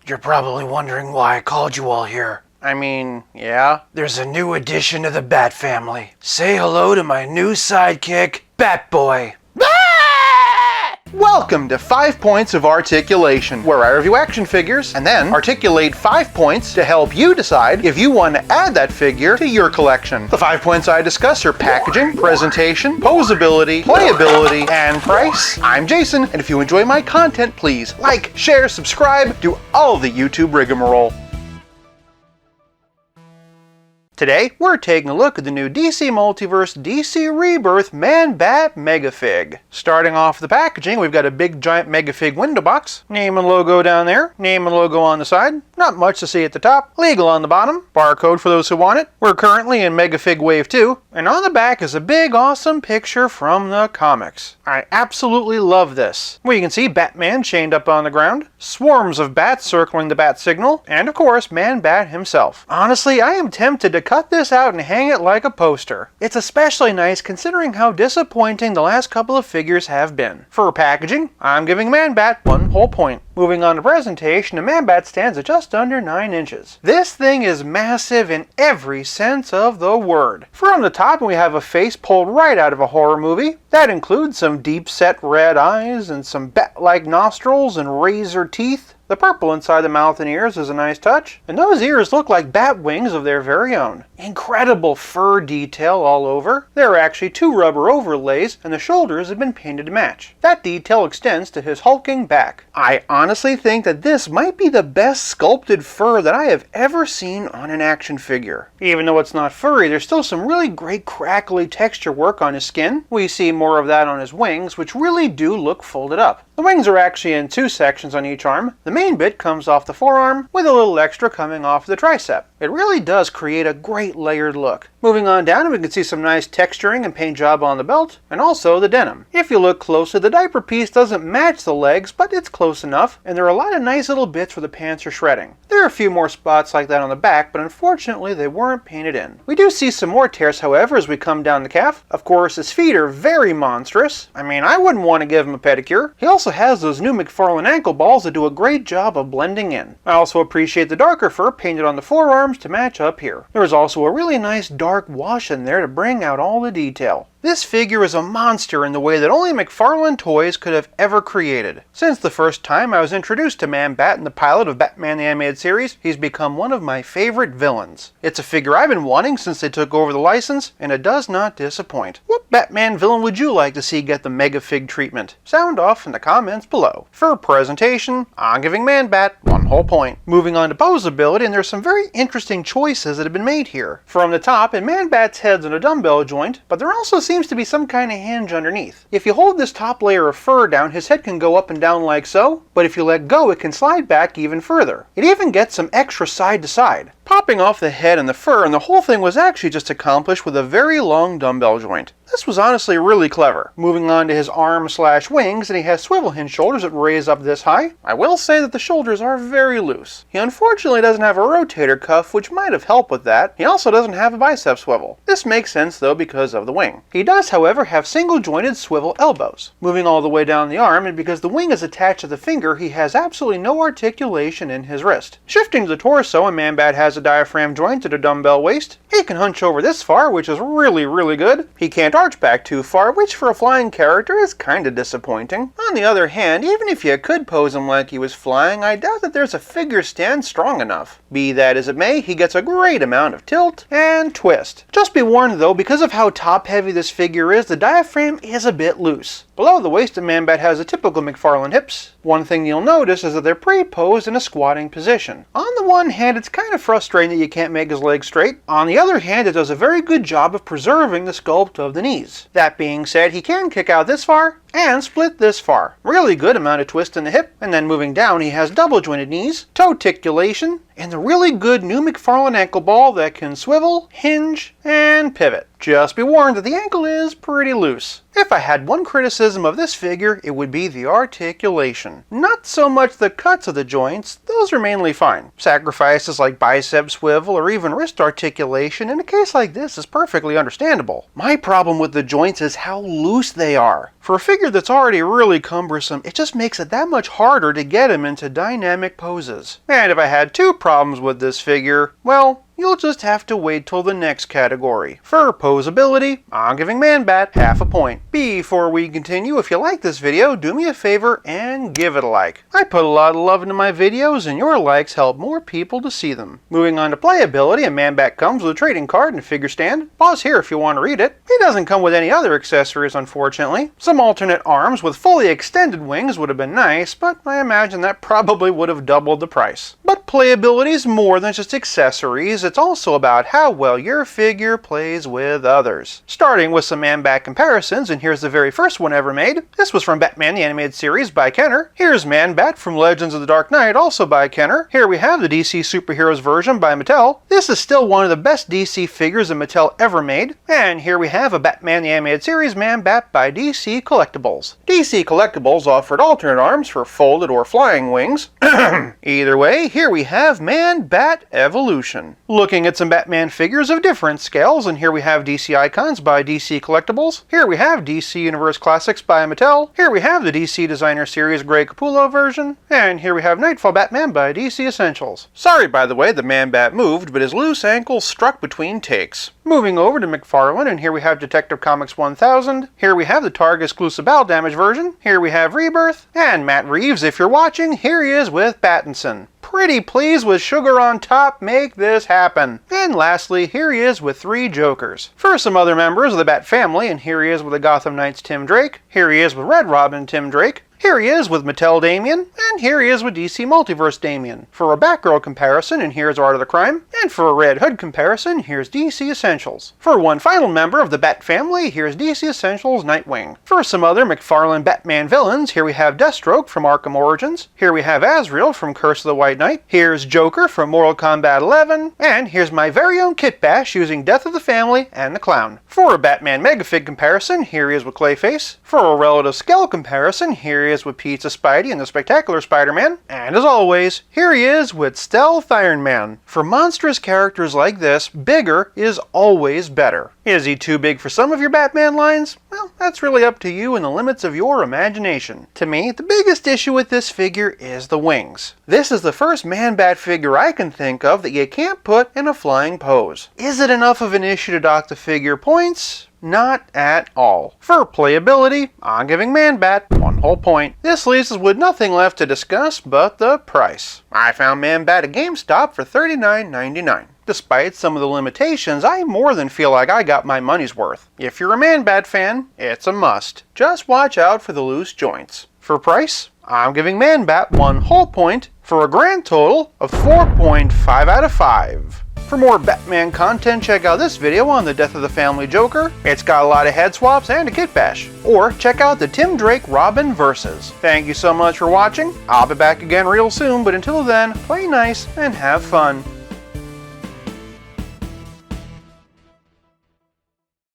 You're probably wondering why I called you all here. I mean, yeah? There's a new addition to the Bat family. Say hello to my new sidekick, Batboy. Welcome to 5 Points of Articulation, where I review action figures and then articulate 5 points to help you decide if you want to add that figure to your collection. The 5 points I discuss are packaging, presentation, poseability, playability, and price. I'm Jason, and if you enjoy my content, please like, share, subscribe, do all the YouTube rigmarole. Today, we're taking a look at the new DC Multiverse DC Rebirth Man-Bat Megafig. Starting off the packaging, we've got a big giant Megafig window box. Name and logo down there, name and logo on the side. Not much to see at the top, legal on the bottom, barcode for those who want it. We're currently in Megafig Wave 2, and on the back is a big awesome picture from the comics. I absolutely love this, where you can see Batman chained up on the ground, swarms of bats circling the bat signal, and of course Man-Bat himself. Honestly, I am tempted to cut this out and hang it like a poster. It's especially nice considering how disappointing the last couple of figures have been. For packaging, I'm giving Man-Bat 1 whole point. Moving on to presentation, the Man-Bat stands at just under 9 inches. This thing is massive in every sense of the word. From the top, we have a face pulled right out of a horror movie. That includes some deep-set red eyes and some bat-like nostrils and razor teeth. The purple inside the mouth and ears is a nice touch, and those ears look like bat wings of their very own. Incredible fur detail all over. There are actually 2 rubber overlays, and the shoulders have been painted to match. That detail extends to his hulking back. I honestly think that this might be the best sculpted fur that I have ever seen on an action figure. Even though it's not furry, there's still some really great crackly texture work on his skin. We see more of that on his wings, which really do look folded up. The wings are actually in 2 sections on each arm. The main bit comes off the forearm, with a little extra coming off the tricep. It really does create a great layered look. Moving on down, we can see some nice texturing and paint job on the belt, and also the denim. If you look closely, the diaper piece doesn't match the legs, but it's close enough, and there are a lot of nice little bits where the pants are shredding. There are a few more spots like that on the back, but unfortunately they weren't painted in. We do see some more tears, however, as we come down the calf. Of course, his feet are very monstrous. I mean, I wouldn't want to give him a pedicure. He also has those new McFarlane ankle balls that do a great job of blending in. I also appreciate the darker fur painted on the forearms to match up here. There is also a really nice dark wash in there to bring out all the detail. This figure is a monster in the way that only McFarlane Toys could have ever created. Since the first time I was introduced to Man-Bat in the pilot of Batman the Animated Series, he's become one of my favorite villains. It's a figure I've been wanting since they took over the license, and it does not disappoint. What Batman villain would you like to see get the Megafig treatment? Sound off in the comments below. For presentation, I'm giving Man-Bat 1 whole point. Moving on to poseability, and there's some very interesting choices that have been made here. From the top, and Man-Bat's head's in a dumbbell joint, but there also seems to be some kind of hinge underneath. If you hold this top layer of fur down, his head can go up and down like so, but if you let go, it can slide back even further. It even gets some extra side to side, popping off the head and the fur, and the whole thing was actually just accomplished with a very long dumbbell joint. This was honestly really clever. Moving on to his arm/wings, and he has swivel hinge shoulders that raise up this high. I will say that the shoulders are very loose. He unfortunately doesn't have a rotator cuff, which might have helped with that. He also doesn't have a bicep swivel. This makes sense though because of the wing. He does, however, have single jointed swivel elbows. Moving all the way down the arm, and because the wing is attached to the finger, he has absolutely no articulation in his wrist. Shifting to the torso, and Man-Bat has a diaphragm joint at a dumbbell waist. He can hunch over this far, which is really good. He can't arch back too far, which for a flying character is kinda disappointing. On the other hand, even if you could pose him like he was flying, I doubt that there's a figure stand strong enough. Be that as it may, he gets a great amount of tilt and twist. Just be warned though, because of how top heavy this figure is, the diaphragm is a bit loose. Below the waist, Man-Bat has a typical McFarlane hips. One thing you'll notice is that they're pre-posed in a squatting position. On the one hand, it's kind of frustrating that you can't make his legs straight. On the other hand, it does a very good job of preserving the sculpt of the knees. That being said, he can kick out this far and split this far. Really good amount of twist in the hip, and then moving down he has double jointed knees, toe articulation, and the really good new McFarlane ankle ball that can swivel, hinge, and pivot. Just be warned that the ankle is pretty loose. If I had one criticism of this figure, it would be the articulation. Not so much the cuts of the joints, those are mainly fine. Sacrifices like bicep swivel or even wrist articulation in a case like this is perfectly understandable. My problem with the joints is how loose they are. For a figure that's already really cumbersome, it just makes it that much harder to get him into dynamic poses. And if I had two problems with this figure, well, you'll just have to wait till the next category. For Poseability, I'm giving Man-Bat half a point. Before we continue, if you like this video, do me a favor and give it a like. I put a lot of love into my videos, and your likes help more people to see them. Moving on to Playability, a Man-Bat comes with a trading card and a figure stand. Pause here if you want to read it. It doesn't come with any other accessories, unfortunately. Some alternate arms with fully extended wings would have been nice, but I imagine that probably would have doubled the price. But Playability is more than just accessories. It's also about how well your figure plays with others. Starting with some Man-Bat comparisons, and here's the very first one ever made. This was from Batman the Animated Series by Kenner. Here's Man-Bat from Legends of the Dark Knight, also by Kenner. Here we have the DC Superheroes version by Mattel. This is still one of the best DC figures that Mattel ever made. And here we have a Batman the Animated Series Man-Bat by DC Collectibles. DC Collectibles offered alternate arms for folded or flying wings. Either way, here we have Man-Bat Evolution. Looking at some Batman figures of different scales, and here we have DC Icons by DC Collectibles. Here we have DC Universe Classics by Mattel. Here we have the DC Designer Series Grey Capullo version. And here we have Nightfall Batman by DC Essentials. Sorry, by the way, the Man-Bat moved, but his loose ankle struck between takes. Moving over to McFarlane, and here we have Detective Comics 1000. Here we have the Target exclusive Battle Damage version. Here we have Rebirth. And Matt Reeves, if you're watching, here he is with Pattinson. Pretty pleased with sugar on top, make this happen. And lastly, here he is with 3 Jokers. For some other members of the Bat family, and here he is with the Gotham Knights Tim Drake. Here he is with Red Robin Tim Drake. Here he is with Mattel Damian, and here he is with DC Multiverse Damian. For a Batgirl comparison, and here's Art of the Crime, and for a Red Hood comparison, here's DC Essentials. For one final member of the Bat family, here's DC Essentials Nightwing. For some other McFarlane Batman villains, here we have Deathstroke from Arkham Origins, here we have Azrael from Curse of the White Knight, here's Joker from Mortal Kombat 11, and here's my very own Kit Bash using Death of the Family and the Clown. For a Batman Megafig comparison, here he is with Clayface. For a relative scale comparison, here he is with Pizza Spidey and the Spectacular Spider-Man. And as always, here he is with Stealth Iron Man. For monstrous characters like this, bigger is always better. Is he too big for some of your Batman lines? Well, that's really up to you and the limits of your imagination. To me, the biggest issue with this figure is the wings. This is the first Man-Bat figure I can think of that you can't put in a flying pose. Is it enough of an issue to dock the figure points? Not at all. For Playability, I'm giving Man-Bat 1 whole point. This leaves us with nothing left to discuss but the price. I found Man-Bat at GameStop for $39.99. Despite some of the limitations, I more than feel like I got my money's worth. If you're a Man-Bat fan, it's a must. Just watch out for the loose joints. For price, I'm giving Man-Bat 1 whole point for a grand total of 4.5 out of 5. For more Batman content, check out this video on the Death of the Family Joker. It's got a lot of head swaps and a kit bash. Or check out the Tim Drake Robin Versus. Thank you so much for watching. I'll be back again real soon, but until then, play nice and have fun.